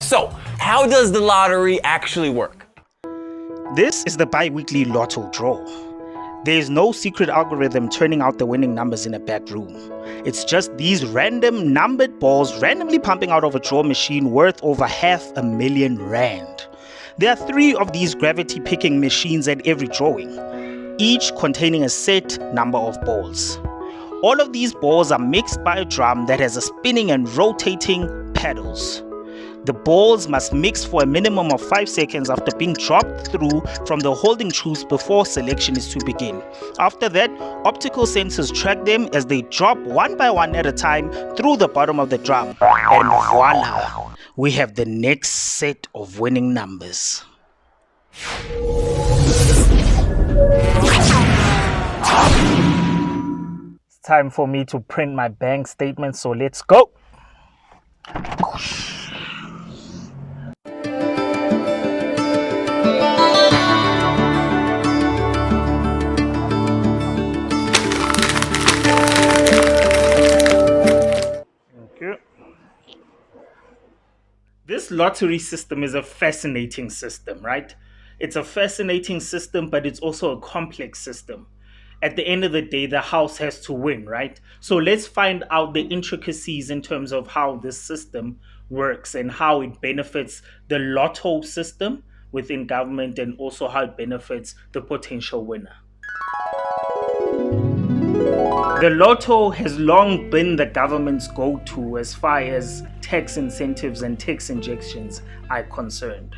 So, how does the lottery actually work? This is the bi-weekly Lotto draw. There is no secret algorithm turning out the winning numbers in a back room. It's just these random numbered balls randomly pumping out of a draw machine worth over R500,000. There are 3 of these gravity picking machines at every drawing, each containing a set number of balls. All of these balls are mixed by a drum that has a spinning and rotating paddles. The balls must mix for a minimum of 5 seconds after being dropped through from the holding tubes before selection is to begin. After that, optical sensors track them as they drop one by one at a time through the bottom of the drum. And voila, we have the next set of winning numbers. It's time for me to print my bank statement, so let's go. This lottery system is a fascinating system, right? It's a fascinating system, but it's also a complex system. At the end of the day, the house has to win, right? So let's find out the intricacies in terms of how this system works and how it benefits the lotto system within government and also how it benefits the potential winner. The lotto has long been the government's go-to as far as tax incentives and tax injections are concerned.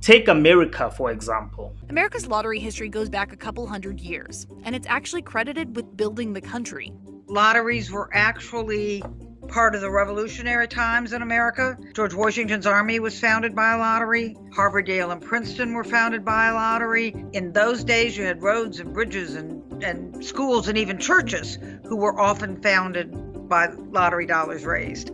Take America, for example. America's lottery history goes back a couple hundred years, and it's actually credited with building the country. Lotteries were actually part of the revolutionary times in America. George Washington's army was founded by a lottery. Harvard, Yale, and Princeton were founded by a lottery. In those days, you had roads and bridges and schools and even churches who were often founded by lottery dollars raised.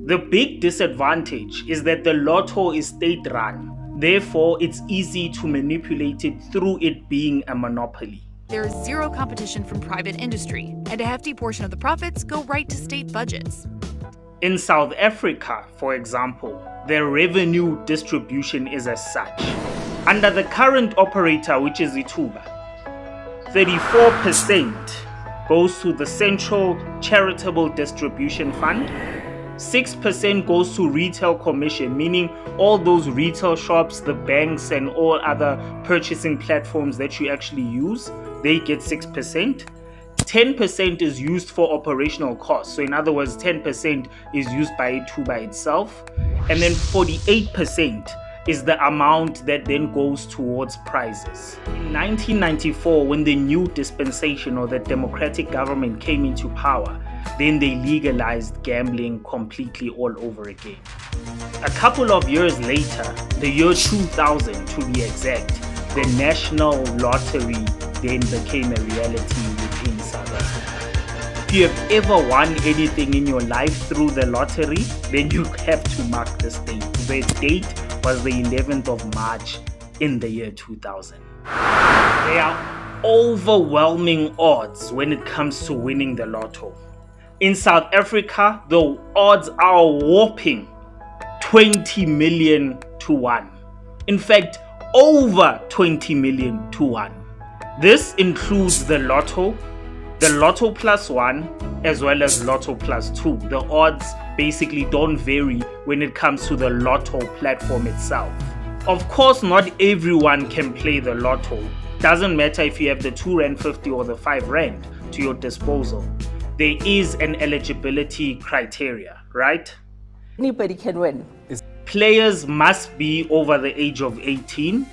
The big disadvantage is that the lotto is state-run. Therefore, it's easy to manipulate it through it being a monopoly. There is zero competition from private industry, and a hefty portion of the profits go right to state budgets. In South Africa, for example, the revenue distribution is as such. Under the current operator, which is 𝐷𝐷𝐷𝐷𝐷, 34% goes to the Central Charitable Distribution Fund, 6% goes to retail commission, meaning all those retail shops, the banks, and all other purchasing platforms that you actually use, they get 6%. 10% is used for operational costs. So in other words, 10% is used by 𝐷𝐷𝐷𝐷 by itself. And then 48% is the amount that then goes towards prizes. In 1994, when the new dispensation or the democratic government came into power, then they legalized gambling completely all over again. A couple of years later, the year 2000 to be exact, the national lottery then became a reality within South Africa. If you have ever won anything in your life through the lottery, then you have to mark this date. The date was the 11th of March in the year 2000. There are overwhelming odds when it comes to winning the lotto. In South Africa, the odds are a whopping 20 million to 1. In fact, over 20 million to 1. This includes the Lotto Plus 1, as well as Lotto Plus 2. The odds basically don't vary when it comes to the Lotto platform itself. Of course, not everyone can play the Lotto. Doesn't matter if you have the R2.50 or the R5 to your disposal. There is an eligibility criteria, right? Anybody can win. Players must be over the age of 18.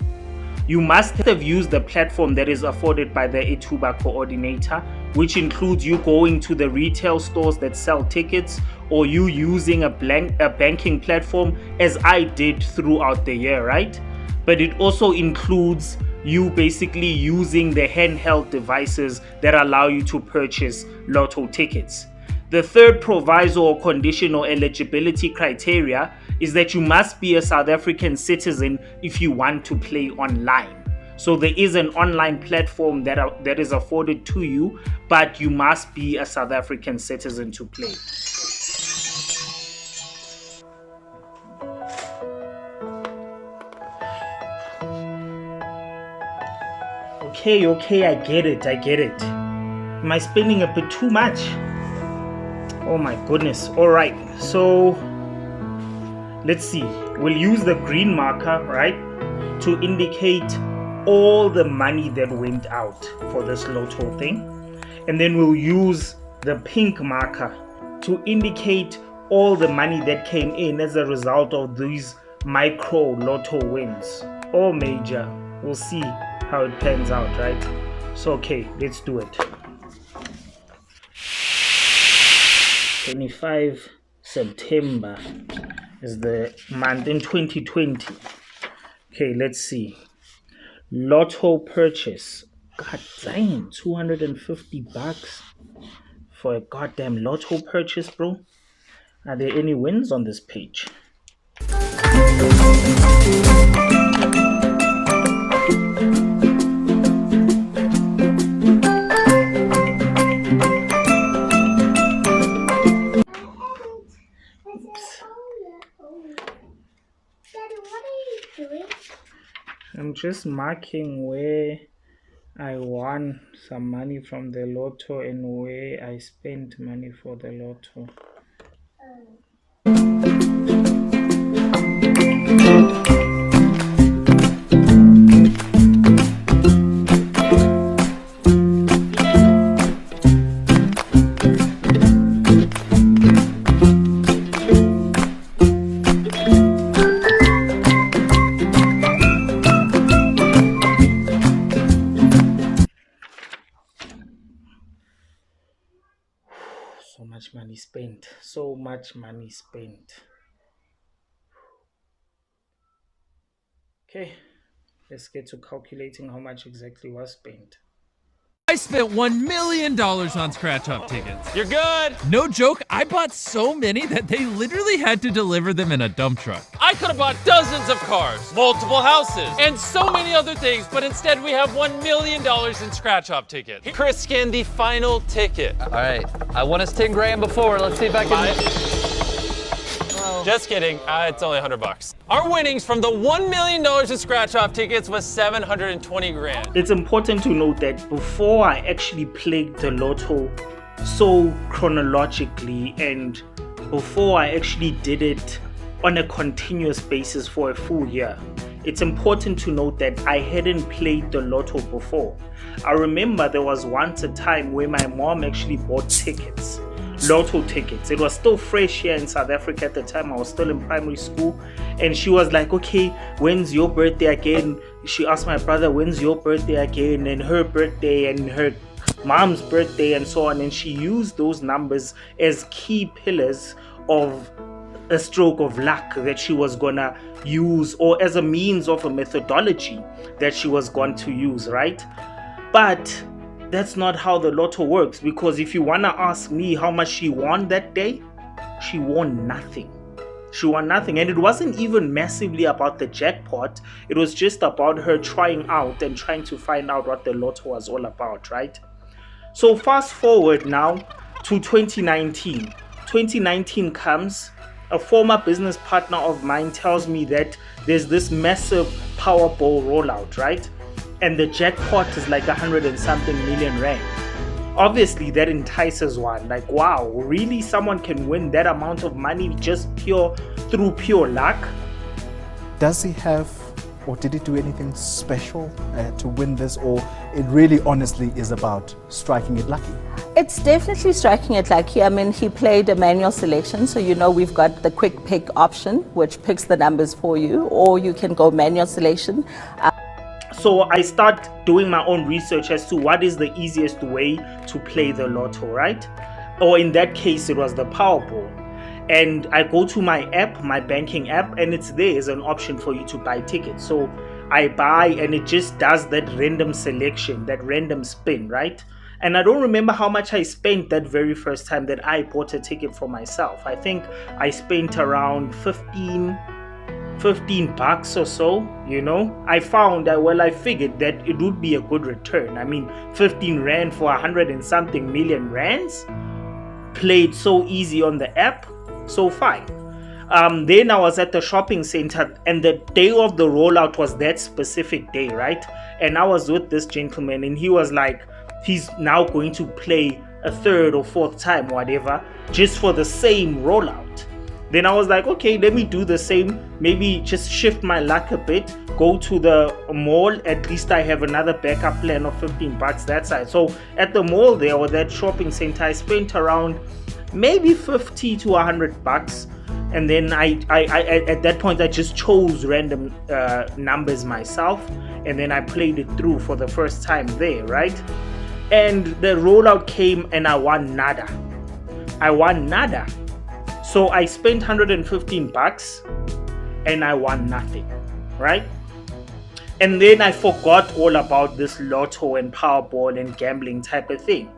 You must have used the platform that is afforded by the 𝐷𝐷𝐷𝐷 coordinator, which includes you going to the retail stores that sell tickets, or you using a banking platform, as I did throughout the year, right? But it also includes you basically using the handheld devices that allow you to purchase lotto tickets. The third proviso or condition or eligibility criteria is that you must be a South African citizen if you want to play online. So there is an online platform that is afforded to you, but you must be a South African citizen to play. Okay, I get it. Am I spending a bit too much? Oh my goodness. All right, so let's see. We'll use the green marker, right, to indicate all the money that went out for this lotto thing. And then we'll use the pink marker to indicate all the money that came in as a result of these micro lotto wins or major. We'll see how it pans out, right? So okay, let's do it. 25 September is the month in 2020. Okay, let's see. Lotto purchase. God damn, 250 bucks for a goddamn lotto purchase, bro. Are there any wins on this page? I'm just marking where I won some money from the lotto and where I spent money for the lotto. So much money spent. Okay, let's get to calculating how much exactly was spent. I spent $1 million on scratch-off tickets. You're good. No joke, I bought so many that they literally had to deliver them in a dump truck. I could have bought dozens of cars, multiple houses, and so many other things, but instead we have $1 million in scratch-off tickets. Chris scanned the final ticket. All right, I won us 10 grand before. Let's see if I can... Just kidding, it's only 100 bucks. Our winnings from the $1 million in scratch-off tickets was 720 grand. It's important to note that before I actually played the lotto so chronologically and before I actually did it on a continuous basis for a full year, it's important to note that I hadn't played the lotto before. I remember there was once a time where my mom actually bought tickets. Lotto tickets. It was still fresh here in South Africa at the time. I was still in primary school, and she was like, okay, when's your birthday again? She asked my brother, when's your birthday again, and her birthday and her mom's birthday and so on, and she used those numbers as key pillars of a stroke of luck that she was gonna use, or as a means of a methodology that she was going to use, right? But that's not how the lotto works, because if you want to ask me how much she won that day, she won nothing. She won nothing, and it wasn't even massively about the jackpot. It was just about her trying out and trying to find out what the lotto was all about, right? So fast forward now to 2019. 2019 comes. A former business partner of mine tells me that there's this massive Powerball rollout, right? And the jackpot is like 100 and something million rand. Obviously that entices one, like, wow, really someone can win that amount of money just through pure luck? Does he have, or did he do anything special to win this, or it really honestly is about striking it lucky? It's definitely striking it lucky. I mean, he played a manual selection, so you know we've got the quick pick option, which picks the numbers for you, or you can go manual selection. So I start doing my own research as to what is the easiest way to play the lotto, right? Or in that case, it was the Powerball. And I go to my app, my banking app, and it's there as an option for you to buy tickets. So I buy, and it just does that random selection, that random spin, right? And I don't remember how much I spent that very first time that I bought a ticket for myself. I think I spent around 15 bucks or so, you know. I found that, well, I figured that it would be a good return. I mean, 15 rand for 100 and something million rands, played so easy on the app, so fine. Then I was at the shopping center, and the day of the rollout was that specific day, right? And I was with this gentleman, and he was like, he's now going to play a third or fourth time, whatever, just for the same rollout. Then I was like, okay, let me do the same, maybe just shift my luck a bit, go to the mall, at least I have another backup plan of 15 bucks that side. So at the mall there, or that shopping center, I spent around maybe 50 to 100 bucks. And then I at that point I just chose random numbers myself, and then I played it through for the first time there, right? And the rollout came and I won nada. So I spent 115 bucks and I won nothing, right? And then I forgot all about this lotto and Powerball and gambling type of thing.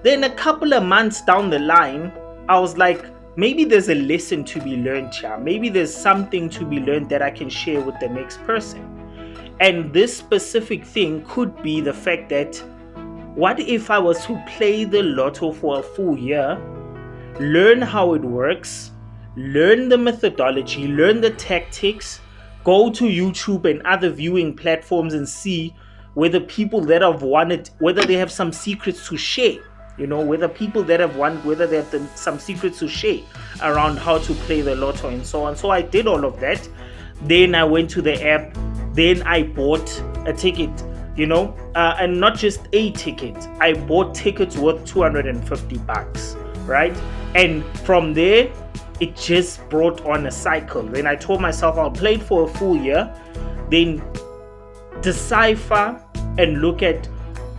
Then a couple of months down the line, I was like, maybe there's a lesson to be learned here. Maybe there's something to be learned that I can share with the next person. And this specific thing could be the fact that, what if I was to play the lotto for a full year, learn how it works, learn the methodology, learn the tactics, go to YouTube and other viewing platforms and see whether people that have won it, whether they have some secrets to share. You know, whether people that have won, whether they have some secrets to share around how to play the lotto and so on. So I did all of that. Then I went to the app. Then I bought a ticket, you know, and not just a ticket. I bought tickets worth 250 bucks, right? And from there, it just brought on a cycle. Then I told myself I'll play it for a full year, then decipher and look at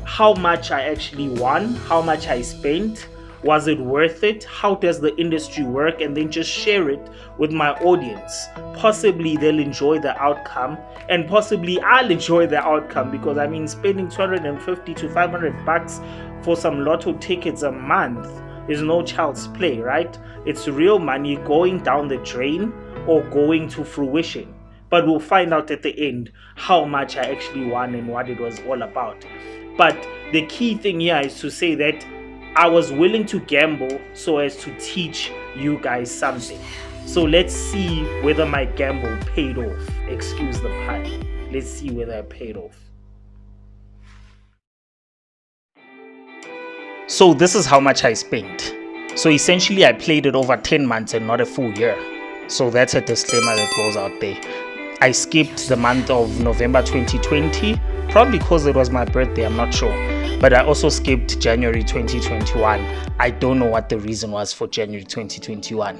how much I actually won, how much I spent, was it worth it, how does the industry work, and then just share it with my audience. Possibly they'll enjoy the outcome, and possibly I'll enjoy the outcome, because I mean, spending 250 to 500 bucks for some lotto tickets a month is no child's play, right? It's real money going down the drain or going to fruition. But we'll find out at the end how much I actually won and what it was all about. But the key thing here is to say that I was willing to gamble so as to teach you guys something. So let's see whether my gamble paid off. Excuse the pun. Let's see whether I paid off. So this is how much I spent. So essentially I played it over 10 months and not a full year. So that's a disclaimer that goes out there. I skipped the month of November 2020, probably because it was my birthday, I'm not sure. But I also skipped January 2021. I don't know what the reason was for January 2021.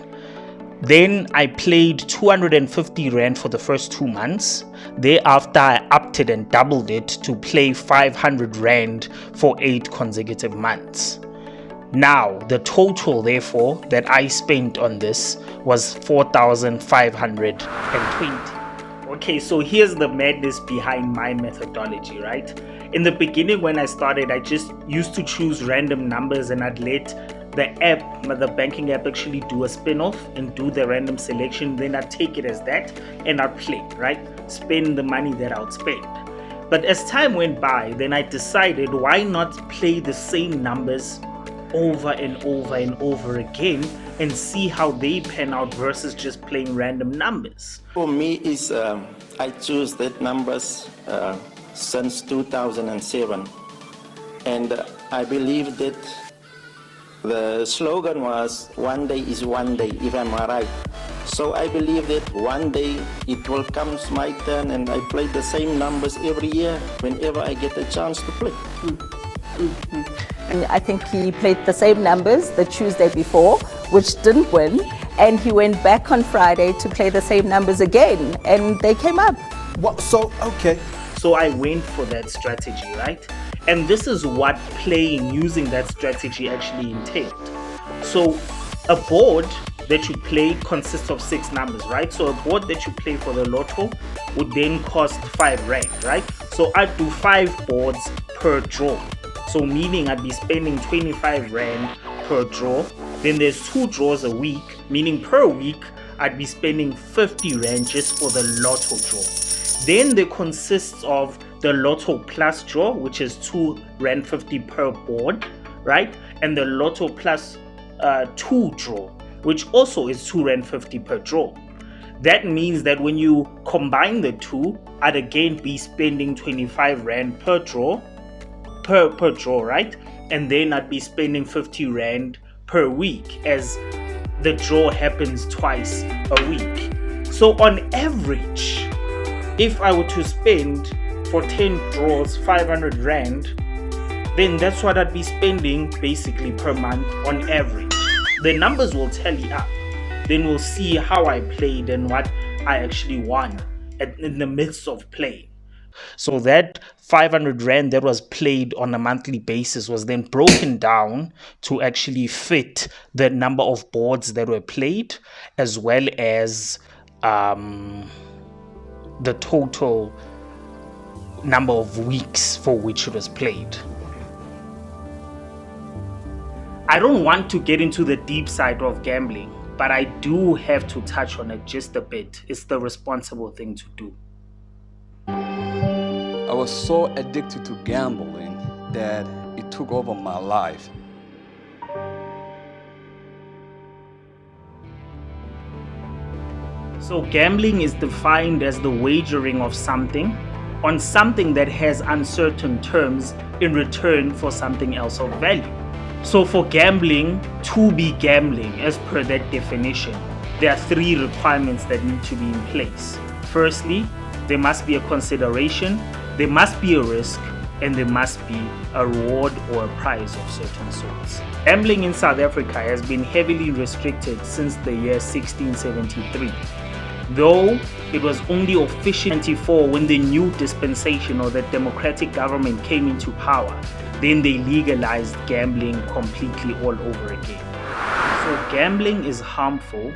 Then I played 250 Rand for the first 2 months. Thereafter, I upped it and doubled it to play 500 Rand for 8 consecutive months. Now, the total, therefore, that I spent on this was 4,520. Okay, so here's the madness behind my methodology, right? In the beginning, when I started, I just used to choose random numbers, and I'd let the app, the banking app, actually do a spin-off and do the random selection. Then I'd take it as that and I'd play, right? Spend the money that I would spend. But as time went by, then I decided, why not play the same numbers over and over and over again and see how they pan out versus just playing random numbers. For me, is I choose that numbers since 2007, and I believe that the slogan was "one day is one day," if I'm right. So I believe that one day it will come my turn, and I play the same numbers every year whenever I get a chance to play. And I think he played the same numbers the Tuesday before, which didn't win, and he went back on Friday to play the same numbers again, and they came up. What? So, okay. So I went for that strategy, right? And this is what playing using that strategy actually entailed. So a board that you play consists of 6 numbers, right? So a board that you play for the lotto would then cost 5 Rand, right? So I'd do 5 boards per draw. So meaning I'd be spending 25 Rand per draw. Then there's 2 draws a week, meaning per week I'd be spending 50 Rand just for the lotto draw. Then there consists of the Lotto Plus draw, which is 2 Rand 50 per board, right? And the Lotto Plus 2 draw, which also is 2 Rand 50 per draw. That means that when you combine the two, I'd again be spending 25 Rand per draw, per draw, right? And then I'd be spending 50 Rand per week, as the draw happens twice a week. So on average, if I were to spend for 10 draws 500 Rand, then that's what I'd be spending basically per month on average. The numbers will tally up. Then we'll see how I played and what I actually won in the midst of playing. So that 500 Rand that was played on a monthly basis was then broken down to actually fit the number of boards that were played, as well as the total number of weeks for which it was played. I don't want to get into the deep side of gambling, but I do have to touch on it just a bit. It's the responsible thing to do. I was so addicted to gambling that it took over my life. So gambling is defined as the wagering of something on something that has uncertain terms in return for something else of value. So for gambling to be gambling, as per that definition, there are 3 requirements that need to be in place. Firstly, there must be a consideration, there must be a risk, and there must be a reward or a prize of certain sorts. Gambling in South Africa has been heavily restricted since the year 1673. Though it was only officially 1994 when the new dispensation or the democratic government came into power, then they legalized gambling completely all over again. So gambling is harmful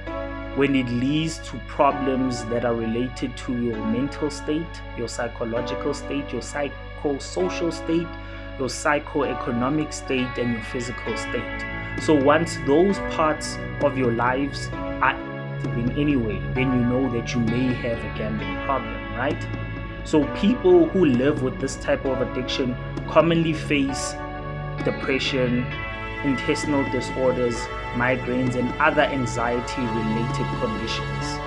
when it leads to problems that are related to your mental state, your psychological state, your psychosocial state, your psychoeconomic state, and your physical state. So once those parts of your lives are in any way, then you know that you may have a gambling problem, right? So people who live with this type of addiction commonly face depression, intestinal disorders, migraines, and other anxiety-related conditions.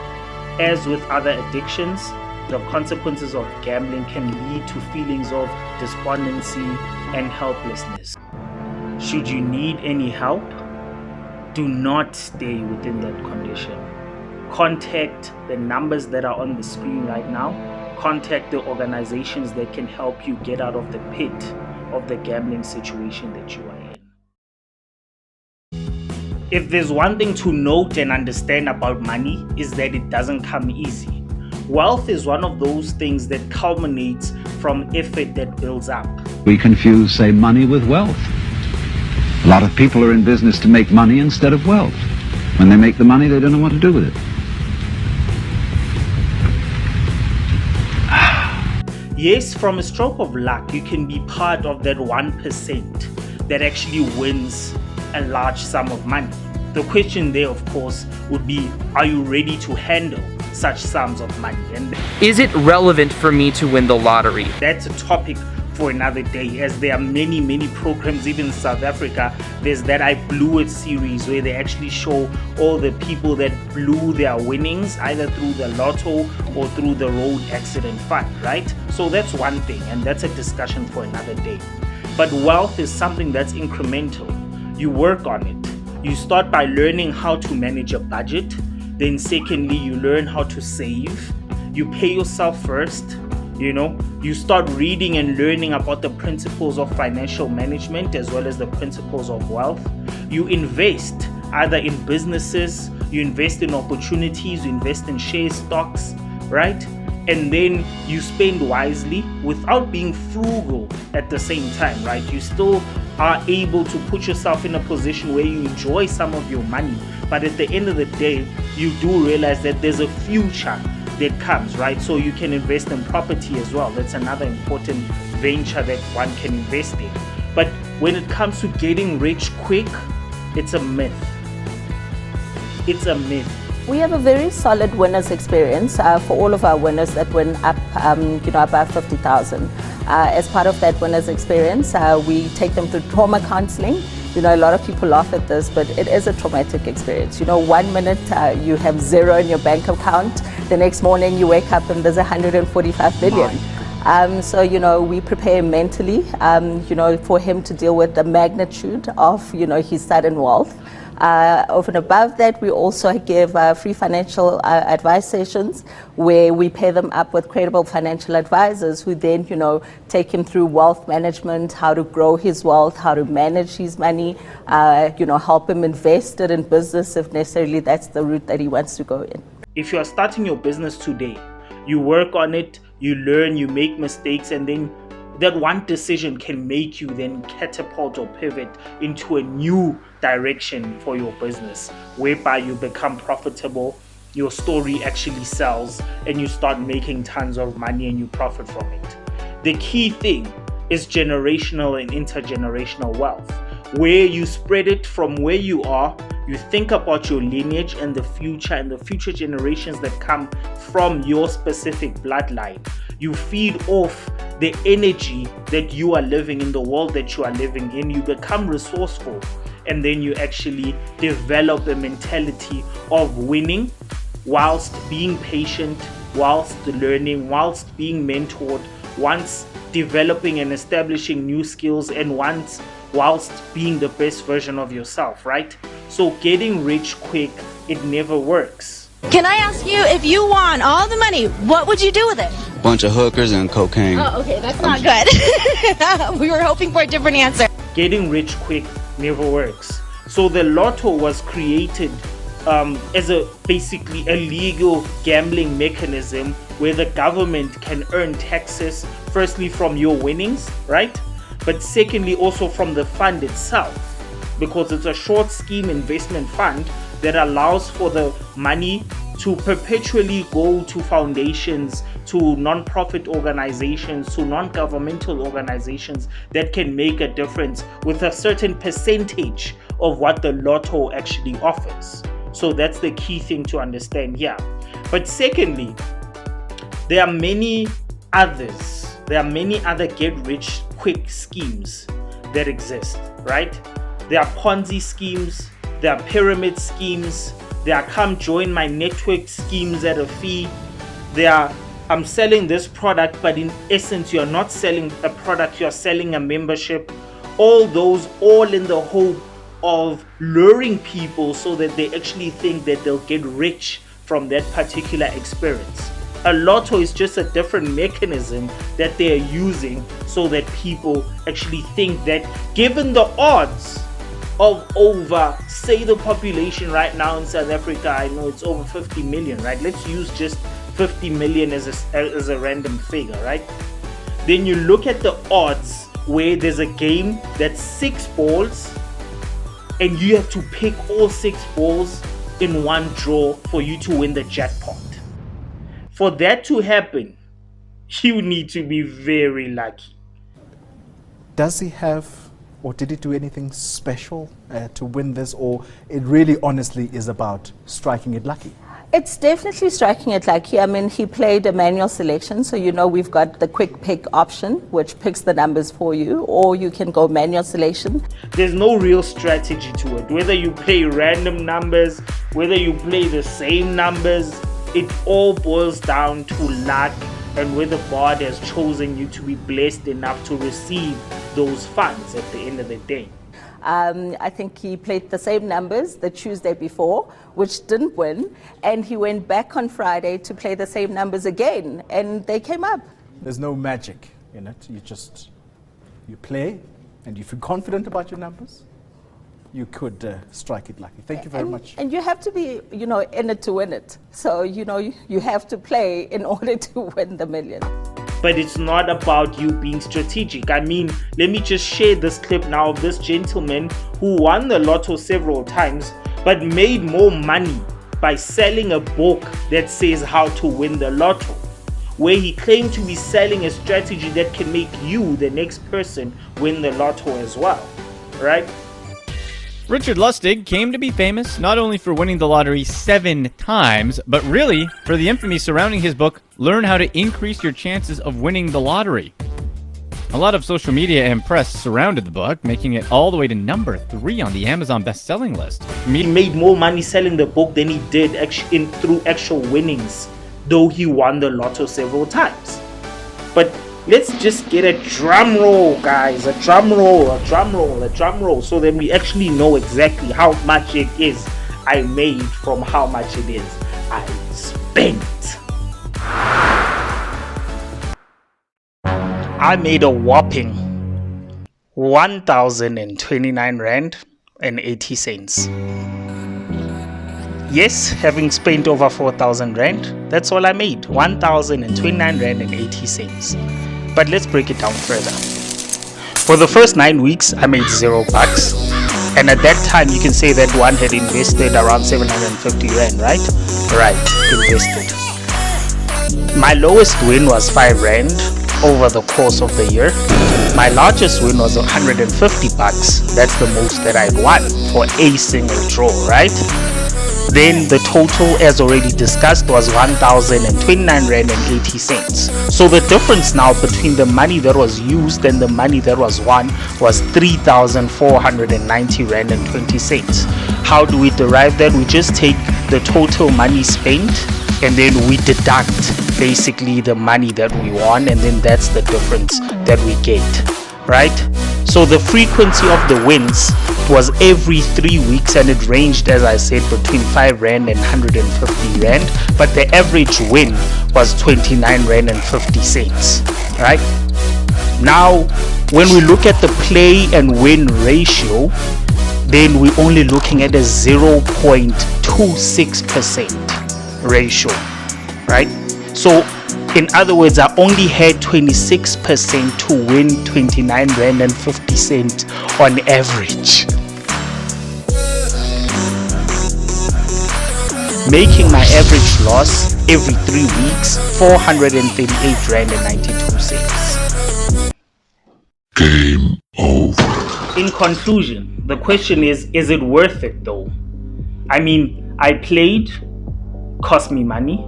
As with other addictions, the consequences of gambling can lead to feelings of despondency and helplessness. Should you need any help, do not stay within that condition. Contact the numbers that are on the screen right now. Contact the organizations that can help you get out of the pit of the gambling situation that you are in. If there's one thing to note and understand about money, is that it doesn't come easy. Wealth is one of those things that culminates from effort that builds up. We confuse, say, money with wealth. A lot of people are in business to make money instead of wealth. When they make the money, they don't know what to do with it. Yes, from a stroke of luck, you can be part of that 1% that actually wins a large sum of money. The question there, of course, would be, are you ready to handle such sums of money? And is it relevant for me to win the lottery? That's a topic for another day, as there are many programs. Even in South Africa, there's that I Blew It series where they actually show all the people that blew their winnings either through the lotto or through the road accident fund, right? So that's one thing, and that's a discussion for another day. But wealth is something that's incremental. You work on it. You start by learning how to manage a budget. Then secondly, you learn how to save. You pay yourself first. You start reading and learning about the principles of financial management as well as the principles of wealth. You invest either in businesses, you invest in opportunities, you invest in shares, stocks, right? And then you spend wisely without being frugal at the same time, right? You still are able to put yourself in a position where you enjoy some of your money, but at the end of the day, you do realize that there's a future that comes, right? So you can invest in property as well. That's another important venture that one can invest in. But when it comes to getting rich quick, it's a myth. It's a myth. We have a very solid winners experience for all of our winners that win up, above 50,000. As part of that winners experience, we take them through trauma counseling. You know, a lot of people laugh at this, but it is a traumatic experience. You know, 1 minute you have 0 in your bank account, the next morning you wake up and there's 145 billion. So, you know, we prepare mentally, you know, for him to deal with the magnitude of, you know, his sudden wealth. Over and above that, we also give free financial advice sessions where we pair them up with credible financial advisors who then, you know, take him through wealth management, how to grow his wealth, how to manage his money, you know, help him invest it in business if necessarily that's the route that he wants to go in. If you are starting your business today, you work on it, you learn, you make mistakes, and then that one decision can make you then catapult or pivot into a new direction for your business, whereby you become profitable, your story actually sells, and you start making tons of money and you profit from it. The key thing is generational and intergenerational wealth, where you spread it from where you are, you think about your lineage and the future generations that come from your specific bloodline. You feed off the energy that you are living in, the world that you are living in. You become resourceful, and then you actually develop a mentality of winning whilst being patient, whilst learning, whilst being mentored, once developing and establishing new skills, and whilst being the best version of yourself, right? So getting rich quick, it never works. Can I ask you, if you won all the money, what would you do with it? Bunch of hookers and cocaine. Oh, okay, that's not good. We were hoping for a different answer. Getting rich quick never works. So the lotto was created as basically a legal gambling mechanism where the government can earn taxes, firstly from your winnings, right? But secondly also from the fund itself, because it's a short scheme investment fund that allows for the money to perpetually go to foundations, to non-profit organizations, to non-governmental organizations that can make a difference with a certain percentage of what the lotto actually offers. So that's the key thing to understand here. But secondly, there are many other get-rich-quick schemes that exist, right? There are Ponzi schemes, there are pyramid schemes, there are come join my network schemes at a fee, there are I'm selling this product, but in essence you're not selling a product, you're selling a membership. All those, all in the hope of luring people so that they actually think that they'll get rich from that particular experience. A lotto is just a different mechanism that they're using so that people actually think that given the odds of over, say the population right now in South Africa, I know it's over 50 million, right? Let's use just 50 million as a random figure, right? Then you look at the odds where there's a game that's 6 balls and you have to pick all 6 balls in one draw for you to win the jackpot. For that to happen, you need to be very lucky. Does he have, or did he do anything special to win this, or it really honestly is about striking it lucky? It's definitely striking it lucky. I mean, he played a manual selection, so you know we've got the quick pick option, which picks the numbers for you, or you can go manual selection. There's no real strategy to it. Whether you play random numbers, whether you play the same numbers, it all boils down to luck and whether God has chosen you to be blessed enough to receive those funds at the end of the day. I think he played the same numbers the Tuesday before, which didn't win, and he went back on Friday to play the same numbers again, and they came up. There's no magic in it. You play, and you feel confident about your numbers, you could strike it lucky. Thank you very much. And you have to be, you know, in it to win it. So, you know, you have to play in order to win the million. But it's not about you being strategic. I mean, let me just share this clip now of this gentleman who won the lotto several times but made more money by selling a book that says how to win the lotto, where he claimed to be selling a strategy that can make you, the next person, win the lotto as well, right? Richard Lustig came to be famous not only for winning the lottery 7 times, but really for the infamy surrounding his book, Learn How to Increase Your Chances of Winning the Lottery. A lot of social media and press surrounded the book, making it all the way to number 3 on the Amazon best-selling list. He made more money selling the book than he did through actual winnings, though he won the lotto several times. But let's just get a drum roll, guys. A drum roll, a drum roll, a drum roll, so that we actually know exactly how much it is I made from how much it is I spent. I made a whopping 1,029 Rand and 80 cents. Yes, having spent over 4,000 Rand, that's all I made, 1,029 Rand and 80 cents. But let's break it down further. For the first 9 weeks, I made $0. And at that time, you can say that one had invested around 750 Rand, right? Right, invested. My lowest win was 5 Rand over the course of the year. My largest win was 150 bucks. That's the most that I won for a single draw, right? Then the total, as already discussed, was 1,029 Rand and 80 cents. So the difference now between the money that was used and the money that was won was 3,490 Rand and 20 cents. How do we derive that? We just take the total money spent and then we deduct basically the money that we won, and then that's the difference that we get, right? So the frequency of the wins was every 3 weeks, and it ranged, as I said, between 5 Rand and 150 Rand, but the average win was 29 Rand and 50 cents, right? Now, when we look at the play and win ratio, then we're only looking at a 0.26% ratio, right? So in other words, I only had 26% to win 29 Rand and 50 cents on average, making my average loss every 3 weeks 438 Rand and 92 cents. Game over. In conclusion, the question is it worth it though? I mean, I played, cost me money.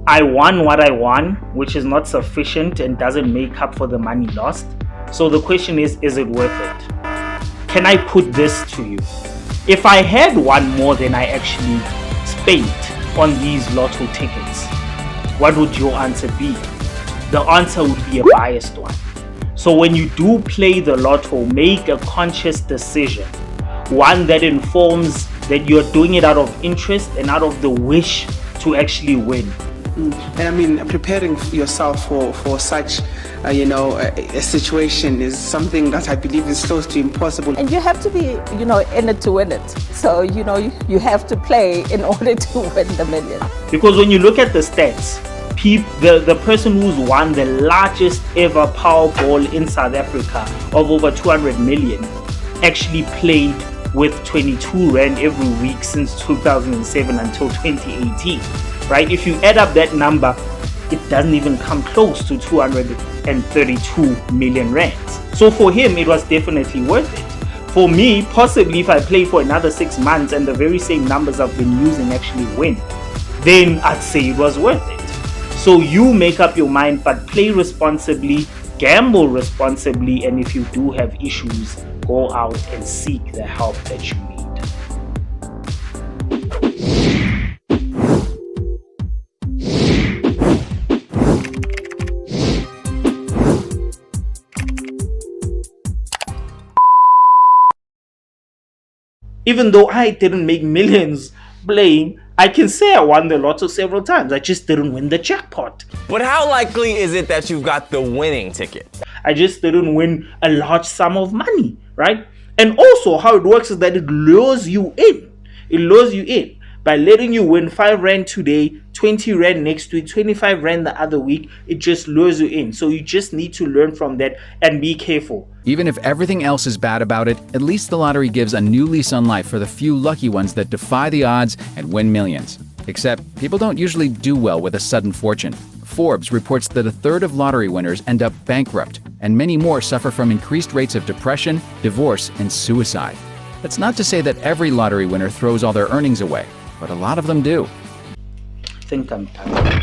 I won what I won, which is not sufficient and doesn't make up for the money lost. So the question is it worth it? Can I put this to you? If I had won more than I actually spent on these lotto tickets, what would your answer be? The answer would be a biased one. So when you do play the lotto, make a conscious decision, one that informs that you're doing it out of interest and out of the wish to actually win. And I mean, preparing yourself for such, a situation is something that I believe is close to impossible. And you have to be, in it to win it. So, you have to play in order to win the million. Because when you look at the stats, the person who's won the largest ever Powerball in South Africa of over 200 million actually played with 22 Rand every week since 2007 until 2018. Right? If you add up that number, it doesn't even come close to 232 million rands. So for him, it was definitely worth it. For me, possibly if I play for another 6 months and the very same numbers I've been using actually win, then I'd say it was worth it. So you make up your mind, but play responsibly, gamble responsibly, and if you do have issues, go out and seek the help that you need. Even though I didn't make millions playing, I can say I won the lotto several times. I just didn't win the jackpot. But how likely is it that you've got the winning ticket? I just didn't win a large sum of money, right? And also how it works is that it lures you in. It lures you in. By letting you win 5 Rand today, 20 Rand next week, 25 Rand the other week, it just lures you in. So you just need to learn from that and be careful. Even if everything else is bad about it, at least the lottery gives a new lease on life for the few lucky ones that defy the odds and win millions. Except people don't usually do well with a sudden fortune. Forbes reports that 1/3 of lottery winners end up bankrupt, and many more suffer from increased rates of depression, divorce, and suicide. That's not to say that every lottery winner throws all their earnings away, but a lot of them do. I think I'm done.